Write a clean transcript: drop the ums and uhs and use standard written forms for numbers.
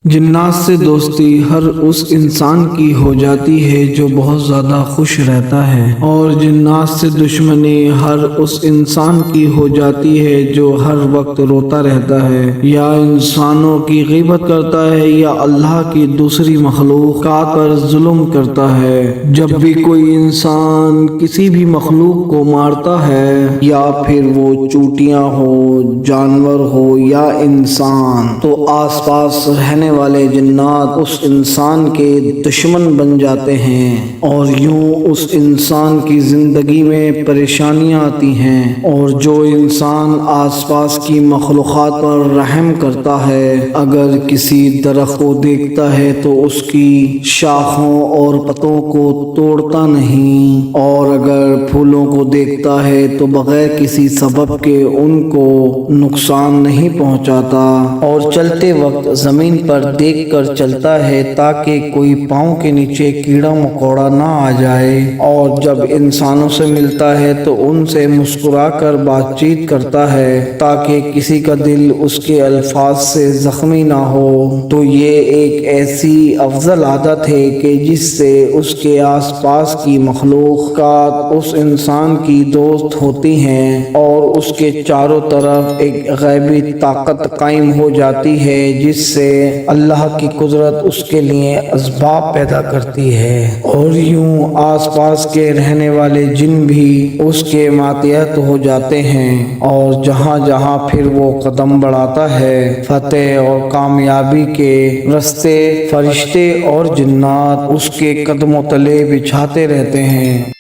جنات سے دوستی ہر اس انسان کی ہو جاتی ہے جو بہت زیادہ خوش رہتا ہے، اور جنات سے دشمنی ہر اس انسان کی ہو جاتی ہے جو ہر وقت روتا رہتا ہے، یا انسانوں کی غیبت کرتا ہے، یا اللہ کی دوسری مخلوقات پر ظلم کرتا ہے۔ جب بھی کوئی انسان کسی بھی مخلوق کو مارتا ہے، یا پھر وہ چوٹیاں ہو، جانور ہو یا انسان، تو آس پاس رہنے والے جنات اس انسان کے دشمن بن جاتے ہیں، اور یوں اس انسان کی زندگی میں پریشانیاں آتی ہیں۔ اور جو انسان آس پاس کی مخلوقات پر رحم کرتا ہے، اگر کسی درخت کو دیکھتا ہے تو اس کی شاخوں اور پتوں کو توڑتا نہیں، اور اگر پھولوں کو دیکھتا ہے تو بغیر کسی سبب کے ان کو نقصان نہیں پہنچاتا، اور چلتے وقت زمین پر دیکھ کر چلتا ہے تاکہ کوئی پاؤں کے نیچے کیڑا مکوڑا نہ آ جائے، اور جب انسانوں سے ملتا ہے تو ان سے مسکرا کر بات چیت کرتا ہے تاکہ کسی کا دل اس کے الفاظ سے زخمی نہ ہو۔ تو یہ ایک ایسی افضل عادت ہے کہ جس سے اس کے آس پاس کی مخلوقات اس انسان کی دوست ہوتی ہیں، اور اس کے چاروں طرف ایک غیبی طاقت قائم ہو جاتی ہے جس سے اللہ کی قدرت اس کے لیے اسباب پیدا کرتی ہے، اور یوں آس پاس کے رہنے والے جن بھی اس کے ماتحت ہو جاتے ہیں، اور جہاں جہاں پھر وہ قدم بڑھاتا ہے، فتح اور کامیابی کے راستے فرشتے اور جنات اس کے قدموں تلے بچھاتے رہتے ہیں۔